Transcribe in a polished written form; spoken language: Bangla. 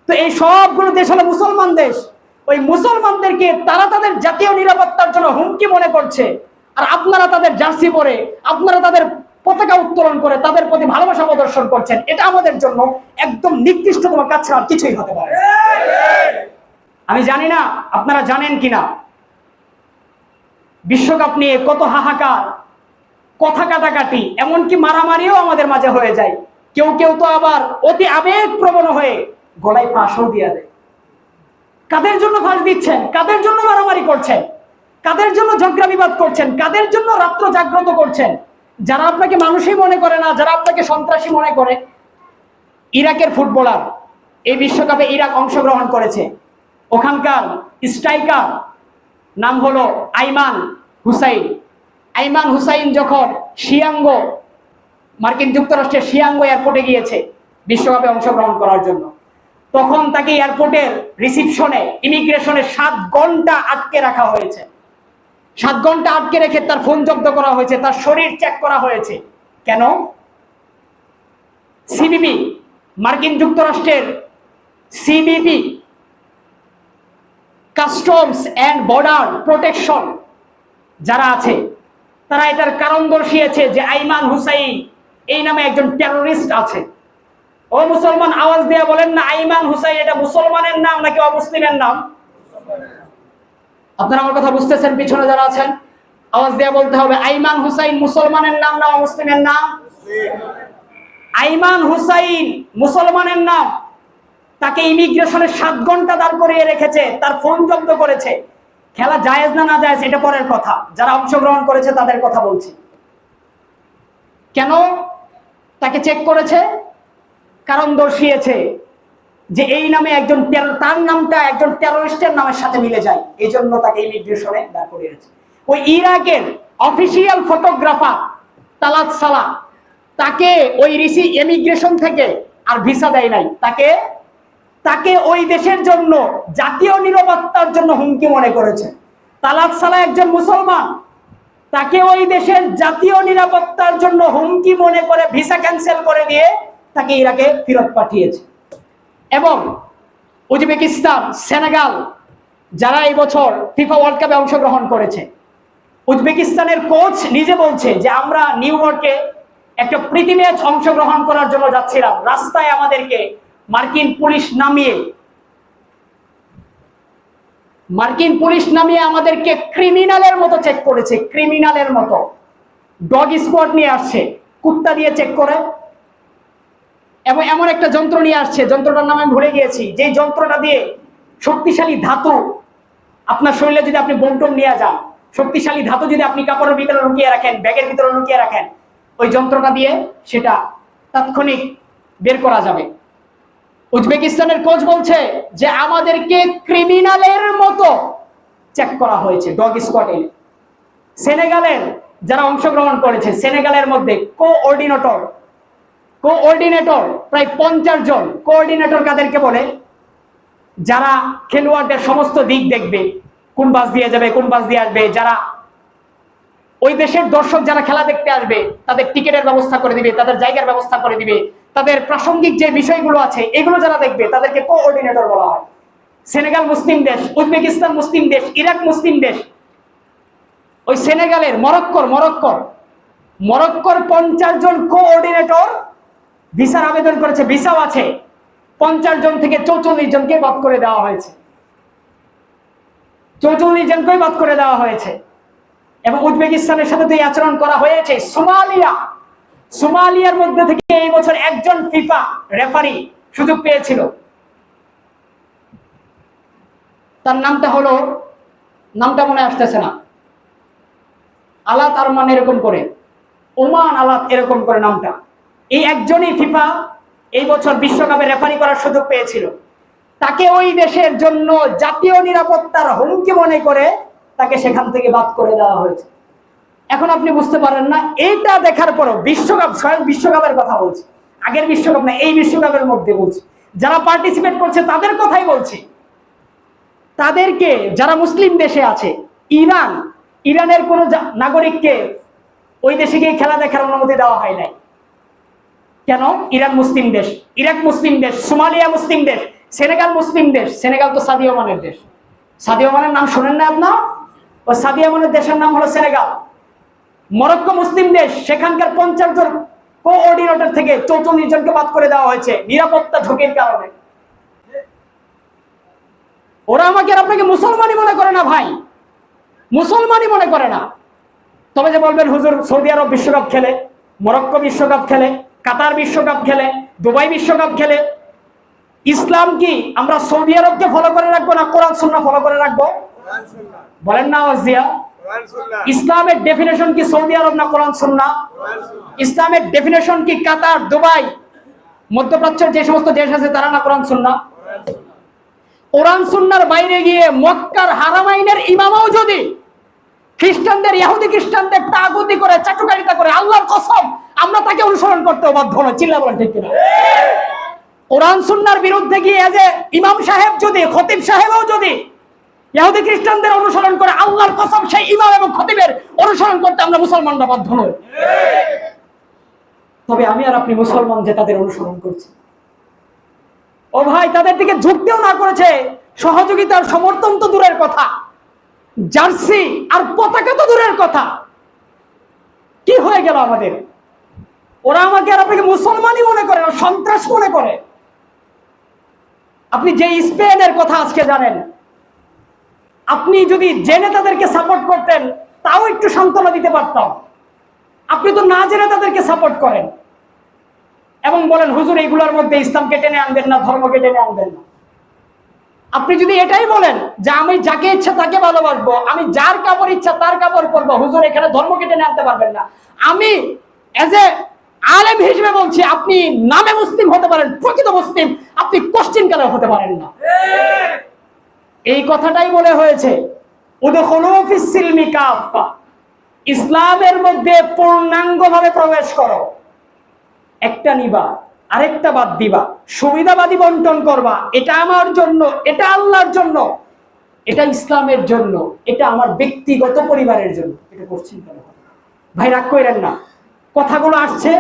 তো এই সবগুলো দেশ হলো মুসলমান দেশ। ওই মুসলমানদেরকে তারা তাদের জাতীয় নিরাপত্তার জন্য হুমকি মনে করছে, আর আপনারা তাদের জার্সি পরে, আপনারা তাদের পতাকা উত্তোলন করে তাদের প্রতি ভালোবাসা প্রদর্শন করছেন। এটা আমাদের জন্য একদম নিকৃষ্টতম কাজ ছাড়া আর কিছুই হতে পারে। আমি জানি না আপনারা জানেন কিনা, বিশ্বকাপ নিয়ে কত হাহাকার, কথা কাটাকাটি, এমনকি মারামারিও আমাদের মাঝে হয়ে যায়। কেউ কেউ তো আবার অতি আবেগপ্রবণ হয়ে গলায় ফাঁসও দিয়ে দেয়। কাদের জন্য ফাঁস দিচ্ছেন? কাদের জন্য মারামারি করছেন? কাদের জন্য ঝগড়া বিবাদ করছেন? কাদের জন্য রাত্র জাগ্রত করছেন? যারা আপনাকে মানুষই মনে করে না, যারা আপনাকে সন্ত্রাসী মনে করে। ইরাকের ফুটবলার, এই বিশ্বকাপে ইরাক অংশগ্রহণ করেছে, ওখানকার স্ট্রাইকার নাম হলো আইমান হুসাইন। আইমান হুসাইন যখন শিয়াঙ্গ, মার্কিন যুক্তরাষ্ট্রের শিয়াঙ্গ এয়ারপোর্টে গিয়েছে বিশ্বকাপে অংশগ্রহণ করার জন্য, তখন তাকে এয়ারপোর্টের রিসিপশনে, ইমিগ্রেশনে 7 ঘন্টা আটকে রাখা হয়েছে। 7 ঘন্টা আটকে রেখে তার ফোন জব্দ করা হয়েছে, তার শরীর চেক করা হয়েছে। কেন? সিবিপি, মার্কিন যুক্তরাষ্ট্রের CBP, customs and border protection যারা আছে, তারা এটার কারণ দর্শিয়েছে যে আইমান হুসাইন এই নামে একজন টেররিস্ট আছে। ও মুসলমান, আওয়াজ দিয়ে বলেন না, আইমান হুসাইন এটা মুসলমানের নাম নাকি অমুসলিমের নাম? আপনারা আমার কথা বুঝতেছেন? পিছনে যারা আছেন আওয়াজ দিয়ে বলতে হবে, আইমান হুসাইন মুসলমানের নাম না অমুসলিমের নাম? আইমান হুসাইন মুসলমানের নাম। তাকে ইমিগ্রেশনে 7 ঘন্টা দাঁড় করিয়ে রেখেছে, তার ফোন জব্দ করেছে। খেলা জায়েজ না না জায়েজ এটা পরের কথা, যারা অংশগ্রহণ করেছে তাদের কথা বলছি। কেন তাকে চেক করেছে? কারণ দর্শিয়েছে যে এই নামে একজন, তার নামটা একজন টেররিস্টের নামের সাথে মিলে যায়, এই জন্য তাকে ইমিগ্রেশনে দাঁড় করিয়েছে। ওই ইরাকের অফিসিয়াল ফটোগ্রাফার তালাত সালা, তাকে ওই ইমিগ্রেশন থেকে আর ভিসা দেয় নাই। তাকে ওই দেশের জন্য জাতীয় নিরাপত্তার জন্য হুমকি মনে করেছে। তালাত সালা একজন মুসলমান, তাকে ওই দেশের জাতীয় নিরাপত্তার জন্য হুমকি মনে করে ভিসা ক্যান্সেল করে দিয়ে তাকে ইরাকে ফেরত পাঠিয়েছে। এবং উজবেকিস্তান, সেনেগাল যারা এই বছর ফিফা ওয়ার্ল্ড কাপে অংশগ্রহণ করেছে, উজবেকিস্তানের কোচ নিজে বলছে যে আমরা নিউ ইয়র্কে একটা প্রীতি ম্যাচ অংশগ্রহণ করার জন্য যাচ্ছিলাম, রাস্তায় আমাদেরকে মার্কিন পুলিশ নামিয়ে আমাদেরকে ক্রিমিনালের মতো চেক করেছে। ক্রিমিনালের মতো ডগ স্কোয়াড নিয়ে আসছে, কুত্তা দিয়ে চেক করে, এবং এমন একটা যন্ত্র নিয়ে আসছে, যন্ত্রটার নাম আমি ভুলে গিয়েছি, যে যন্ত্রটা দিয়ে শক্তিশালী ধাতু, আপনার শরীরে যদি আপনি বোমটোম নিয়ে যান, শক্তিশালী ধাতু যদি আপনি কাপড়ের ভিতরে লুকিয়ে রাখেন, ব্যাগের ভিতরে লুকিয়ে রাখেন, ওই যন্ত্রটা দিয়ে সেটা তাৎক্ষণিক বের করা যাবে। উজবেকিস্তানের কোচ বলছে যে আমাদেরকে ক্রিমিনালের মতো চেক করা হয়েছে ডগ স্কোয়াড এনে। সেনেগালের যারা অংশগ্রহণ করেছে, সেনেগালের মধ্যে কোঅর্ডিনেটর প্রায় 50 জন। কোঅর্ডিনেটর কাদেরকে বলে? যারা খেলোয়াড়দের সমস্ত দিক দেখবে, কোন বাস দিয়ে যাবে, কোন বাস দিয়ে আসবে, যারা ওই দেশের দর্শক যারা খেলা দেখতে আসবে তাদের টিকিটের ব্যবস্থা করে দিবে, তাদের জায়গার ব্যবস্থা করে দিবে, তাদের প্রাসঙ্গিক যে বিষয়গুলো আছে এগুলো যারা দেখবে তাদেরকে কোঅর্ডিনেটর বলা হয়। সেনেগাল মুসলিম দেশ, উজবেকিস্তান মুসলিম দেশ, ইরাক মুসলিম দেশ। ওই সেনেগালের মরক্কোর 50 জন কোঅর্ডিনেটর ভিসার আবেদন করেছে, ভিসাও আছে। 50 জন থেকে 44 জনকে বাদ করে দেওয়া হয়েছে, 44 জনকেই বাদ করে দেওয়া হয়েছে। এবং উজবেকিস্তানের সাথে তো এই আচরণ করা হয়েছে। সোমালিয়ার মধ্যে থেকে এই বছর একজন ফিফা রেফারি সুযোগ পেয়েছিল, তার নামটা মনে আসতেছে না, আলাত আরমান এরকম করে, ওমান আলাত এরকম করে নামটা। এই একজনই ফিফা এই বছর বিশ্বকাপে রেফারি করার সুযোগ পেয়েছিল। তাকে ওই দেশের জন্য জাতীয় নিরাপত্তার হুমকি মনে করে তাকে সেখান থেকে বাদ করে দেওয়া হয়েছে। এখন আপনি বুঝতে পারেন না, এইটা দেখার পরও স্বয়ং বিশ্বকাপের কথা বলছি, আগের বিশ্বকাপ না, এই বিশ্বকাপের মধ্যে বলছি, যারা পার্টিসিপেট করছে তাদের কথাই বলছি। তাদেরকে, যারা মুসলিম দেশে আছে, ইরানের কোন নাগরিককে ওই দেশে গিয়ে খেলা দেখার অনুমতি দেওয়া হয় নাই। কেন? ইরান মুসলিম দেশ, ইরাক মুসলিম দেশ, সোমালিয়া মুসলিম দেশ, সেনেগাল মুসলিম দেশ, সেনেগাল তো সাদিয়া মানের দেশ। সাদিয়া মানের নাম শোনেন না আপনার? ও সাদিয়া মানের দেশের নাম হলো সেনেগাল। মরক্কো মুসলিম দেশ, সেখানকার 50 জন কোঅর্ডিনেটর থেকে 44 জনকে বাদ করে দেওয়া হয়েছে নিরাপত্তা ঝুঁকির কারণে। ওরা আমাকে আর আপনাকে মুসলমানই মনে করে না ভাই, মুসলমানই মনে করে না। তবে যে বলবেন হুজুর সৌদি আরব বিশ্বকাপ খেলে, মরক্কো বিশ্বকাপ খেলে, কাতার বিশ্বকাপ খেলে, দুবাই বিশ্বকাপ খেলে, ইসলাম কি আমরা সৌদি আরবকে ফলো করে রাখবো না কোরআন সুন্নাহ ফলো করে রাখবো? বলেন না আওয়াজ দিয়া। ইসলামের ডেফিনেশন কি সৌদি আরব না কোরআন সুন্নাহ? ইসলামের ডেফিনেশন কি কাতার, দুবাই, মধ্যপ্রাচ্যের যে সমস্ত দেশ আছে তারা না কোরআন সুন্নাহ? কোরআন সুন্নাহর বাইরে গিয়ে মক্কার হারামাইনের ইমামও যদি খ্রিস্টানদের, ইহুদি খ্রিস্টানদের তাগুতি করে, চাটুকারিতা করে, আল্লাহর কসম আমরা তাকে অনুসরণ করতে বাধ্য নই। চিল্লা বলেন ঠিক কিনা? কোরআন সুন্নাহর বিরুদ্ধে গিয়ে যে ইমাম সাহেব যদি, খতিব সাহেবও যদি ইহুদি খ্রিস্টানদের অনুসরণ করে, আল্লাহর কসম সেই ইমাম এবং খতিবের অনুসরণ করতে আমরা মুসলমানরা বাধ্য নই। তবে আমি আর আপনি মুসলমান যে তাদের অনুসরণ করছি, ও ভাই তাদের দিকে ঝুঁকতেও না করেছে, সহযোগিতার সমর্থন তো দূরের কথা, জার্সি আর পতাকা তো দূরের কথা। কি হয়ে গেল আমাদের? ওরা আমাকে আর আপনাকে মুসলমানই মনে করে না, সন্ত্রাস মনে করে। আপনি যে স্পেনের কথা আজকে জানেন, আপনি যদি জেনে তাদেরকে সাপোর্ট করতেন তাও একটু সান্ত্বনা দিতে পারতাম। আপনি তো না জেনে তাদেরকে সাপোর্ট করেন এবং বলেন হুজুর এইগুলোর মধ্যে ইসলামকে টেনে আনবেন না, ধর্মকে টেনে আনবেন না। আপনি যদি এটাই বলেন যে আমি যাকে ইচ্ছা তাকে ভালোবাসবো, আমি যার কাপড় ইচ্ছা তার কাপড় পরবো, হুজুর এখানে ধর্মকে টেনে আনতে পারবেন না। আমি এজ এ আলেম হিসেবে বলছি, আপনি নামে মুসলিম হতে পারেন, প্রকৃত মুসলিম আপনি কোশ্চিন কালে হতে পারেন না। এই কথাটাই বলে হয়েছে উদখুলু ফিস সিলমি কাফা, ইসলামের মধ্যে পূর্ণাঙ্গভাবে প্রবেশ করো। একটা নিবা আরেকটা বাদ দিবা, সুবিধাবাদী বন্টন করবা, এটা আমার জন্য, এটা আল্লাহর জন্য, এটা ইসলামের জন্য, এটা আমার ব্যক্তিগত পরিবারের জন্য। এটা কোশ্চিন কালে হবে। ভাই রাগ কইরেন না, কথাগুলো আসছে